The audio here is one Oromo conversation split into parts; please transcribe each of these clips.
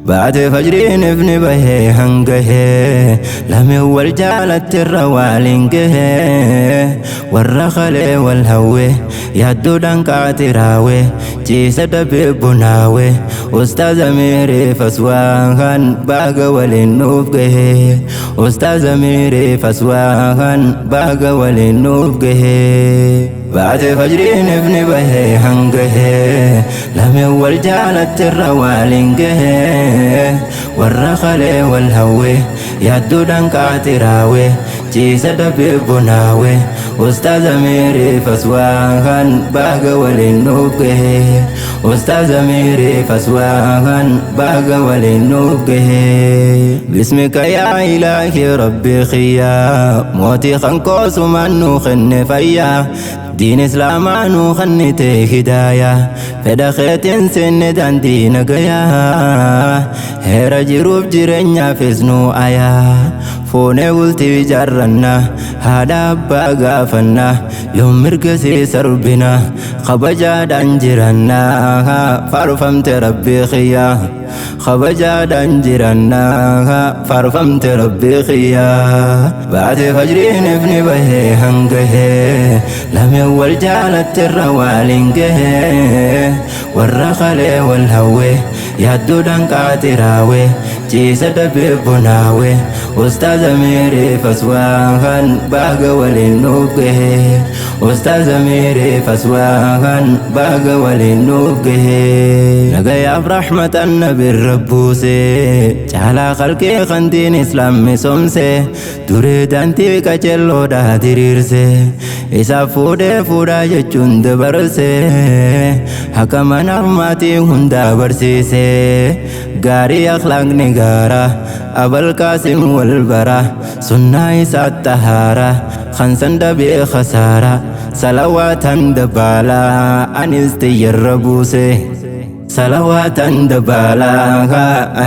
بعد فجرين ابن به هنقه لم والجالت الروالنقه والرخل والهوه يدو دنكاتراوه جيسد ببناوه أستاذ ميري فسواهن باق ولنوبقه أستاذ ميري فسواهن باق ولنوبقه بعد فجرين ابن به هنقه لم والجالت الروالنقه والرخل والهوه يدو دنكاتراوه جيسد ببناوه أستاذ ميري فسواهن باق ولنوبقه أستاذ ميري فسواهن باق ولنوبقه باسمك يا إلهي ربي خيا موتي خنقوس منو خن فيا دين إسلامانو خنتي هدايا فدخيت سن دان دين قيا هيرا جروب جرنيا فزنو آيا فوني قلتي جرنا هذا بقى فنا يوم مركزي سربنا خبجا دانجرنا فارفمت ربي خيا خبجا دانجرنا فارفمت ربي خيا بعد فجرين ابن به هنقه لم يول جالت الروالنقه والرخل والهوه يدو دنكاتراوه جيسد ببناوه أستاذ ميري فسواهن باق ولنوبقه أستاذ ميري فسواهن باق ولنوبقه نقيا برحمة النبي الربوسي جعل خلقي خندين إسلام مسومسي تريد أنتي كجلو دا ديريرسي إسا فودا جتشون دبرسي حكما نرماتي هندا برسيسي غاري أخلاق نغارة أبا القاسم والبرا سنة إسا التهارة خنسن دبي خسارة صلواتا دبالا أنستي الربوسي صلواتا دبالا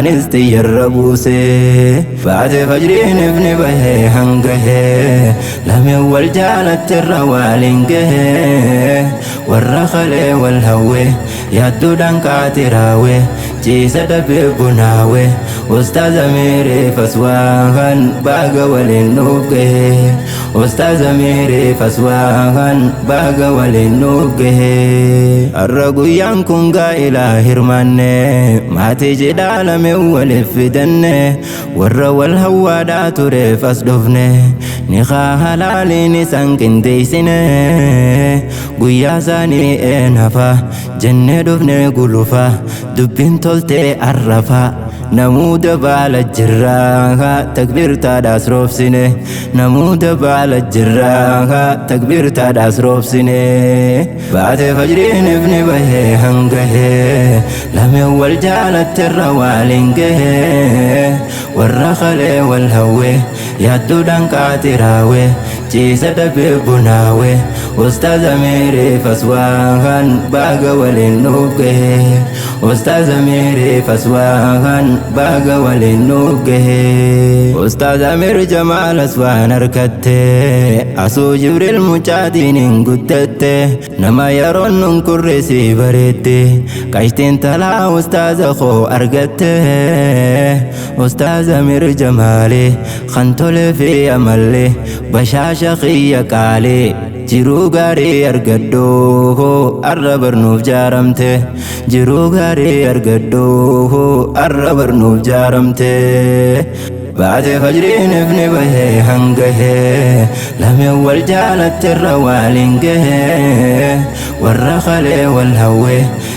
أنستي الربوسي بعد فجرين ابن به هنقه لم يول جالت الروالنقه والرخل والهوه يدو دنكاتراوه جيسد ببناوه أستاذ ميري فسواهن باق ولنوبقه أستاذ ميري فسواهن باق ولنوبقه الرقو ينكن قائلا هرماني ما تجي دالم ولفدني والرو والهوا دا تري فاسدفني نخا حلالي نسانكن ديسني قويا ساني انفا جنة دفني قلوفا دبين تولتي عرفا نمود بالجراها تكبير تاداس روف سنه نمود بالجراها تكبير تاداس روف سنه بعد فجرين ابن به هنقه لم يول جالت الروالنقه والرخل والهوه يدو دنكاتراوه جيسد ببناوه أستاذ ميري فسواهن باق ولنوبقه أستاذ ميري فسواهن باق ولنوبقه أستاذ أمير جمال أسوان أركته أسو جبريل مجادين قدته نما يرون كرسي بريته كايتين تلا أستاذ خو أركته أستاذ أمير جمالي خنتول في أملي بشاشة خي قالي jiruu gaarii argadhoo arra barnuuf jaaramte jiruu gaarii argadhoo arra barnuuf jaaramte بعد فجرين ابن به هنقه لم يول جالت الروالنقه والرخل والهوه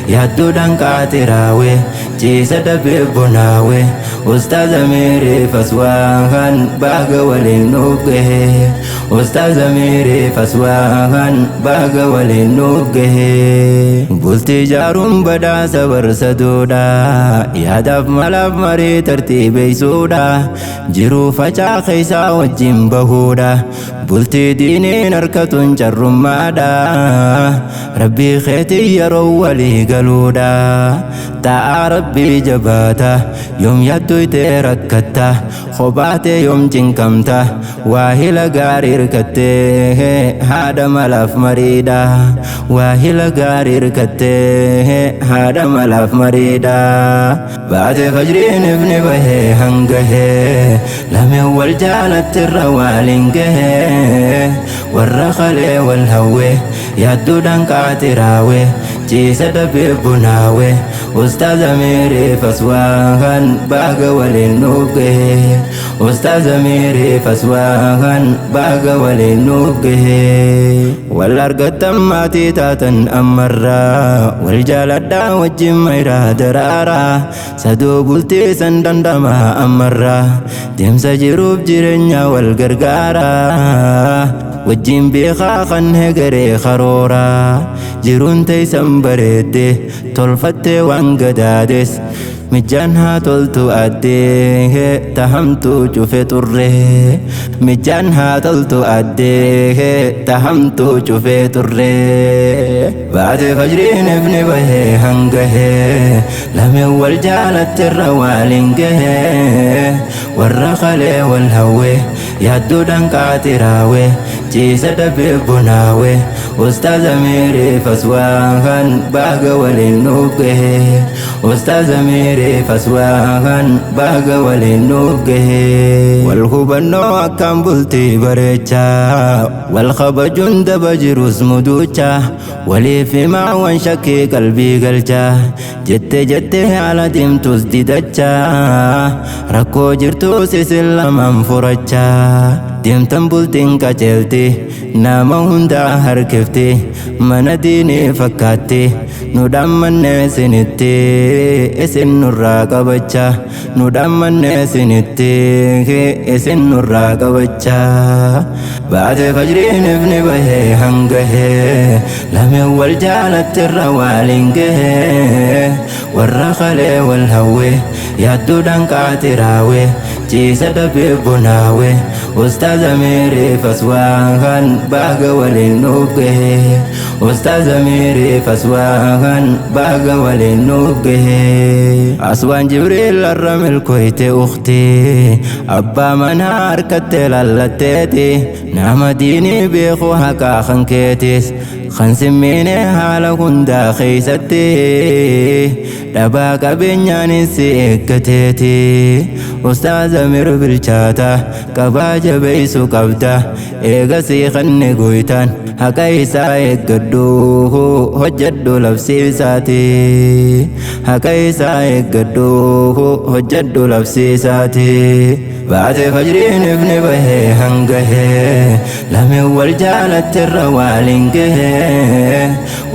يدو دنكاتراوه جيسد ببناوه أستاذ ميري فسواهن باق ولنوبقه أستاذ ميري فسواهن باق ولنوبقه بلتي جارون بدا سبر سدودا يادف ملاب مري ترتيبي سودا جرو فجا خيسا وجين بهودا bultii diiniin harkatuun carrummaadha rabbii keetii yeroo walii galuudha ta'a rabbii jabaata yoom yadduytee rakkatta kophaatee yoom cinqamta waahila gaarii hirkattee haadha malaaf mariidha waahila gaarii hirkattee haadha malaaf mariidha baatee fajriin ifni bahee hangahee lameen wal jaalattirra waliin gahee warra kalee wal hawwee yaadduudhaan qaatiraawee ciisa dabee bunaawee ustaaz Amirii faswaahan baaga waliin nuuf gahee ustaaz Amirii faswaahan baaga waliin nuuf gahee wal argattan maatii taatan ammarraa wal jaaladhaa wajjin mayraa daraaraa saduu bultii san dandamaa ammarraa deemsa jiruuf jireenya wal gargaaraa wajjin beekaa kan hegeree karooraa jiruun teeysan bareedde tolfattee waan gadaades mijaan haa toltu addee tahamtuu cufe turree mijaan haa toltu addee tahamtuu cufe turree baatee fajriin ifni bahee hangahee lameen wal jaalattirra waliin gahee warra kalee wal hawwee yaadduudhaan qaatiraawee ciisa dabee bunaawee ustaaz Amirii faswaahan baaga waliin nuuf gahee ustaaz Amirii faswaahan baaga waliin nuuf gahee wal hubannoo akkaan bultii bareechaa wal kabajuun daba jirus muduuchaa waliif himaa waan shakkii qalbii galchaa jettee haala deemtus didachaa rakkoo jirtus isin lamaan furachaa deemtan bultiin qajeelti nama hundaa harkifti mana diinii fakkaatti nudhaan mannee isinitti isin nurraa qabachaa nudhaan mannee isinitti isin nurraa qabachaa baatee fajriin ifni bahee hangahee lameen wal jaalattirra waliin gahee warra kalee wal hawwee yaadduudhaan qaatiraawee ciisa dabee bunaawee ustaaz Amirii faswaahan baaga waliin nuuf gahee ustaaz Amirii faswaahan baaga waliin nuuf gahee aswaan Jibriil arra milkooyte ukhtii abbaa manaa harkattee lallatteeti nama diinii beekuu haqaa kan keetis kan simmiine haala hundaa keeysatti dhabaa qabeenyaanis si eeggateeti ustaaz Amirii bilchaata qabaa jabeeysu qabda eegasii kanne gooytaan haqa isaa eeggadhu hojjedhu labsiisaati haqa isaa eeggadhu hojjedhu labsiisaati baatee fajriin ifni bahee hangahee lameen wal jaalattirra waliin gahee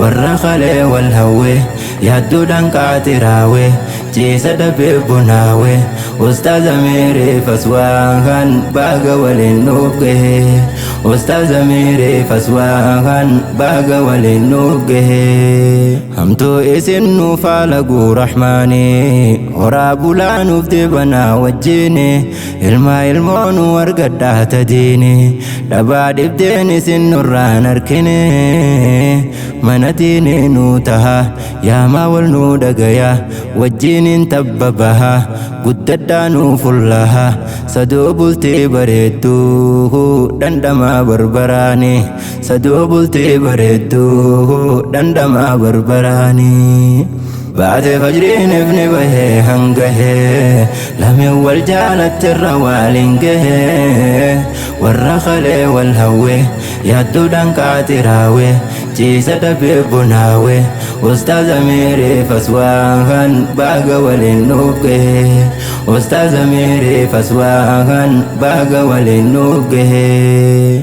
warra kalee wal hawwee yaadduudhaan qaatiraawee ciisa dabee bunaawee ustaaz Amirii faswaahan baaga waliin nuuf gahee ustaaz Amirii faswaahan baaga waliin nuuf gahee hamtuu isin nuuf haalaguu rahmaanii horaa bulaa nuuf dibanaa wajjiini ilmaa ilmoonu argadhaa tadiini dhabaa dhibdeen isin nurraan harkine mana diinii nuu taha yaamaa wal nuu dhagaya wajjiiniin tabba baha guddadhaa nuu fullaha saduu bultii bareedduu dhandhamaa barbaraani saduu bultii bareedduu dhandhamaa barbaraani baatee fajriin ifni bahee hangahee lameen wal jaalattirra waliin gahee warra kalee wal hawwee yaadduudhaan qaatiraawee ciisa dabee bunaawee ustaaz Amirii faswaahan baaga waliin nuuf gahee ustaaz Amirii faswaahan baaga waliin nuuf gahee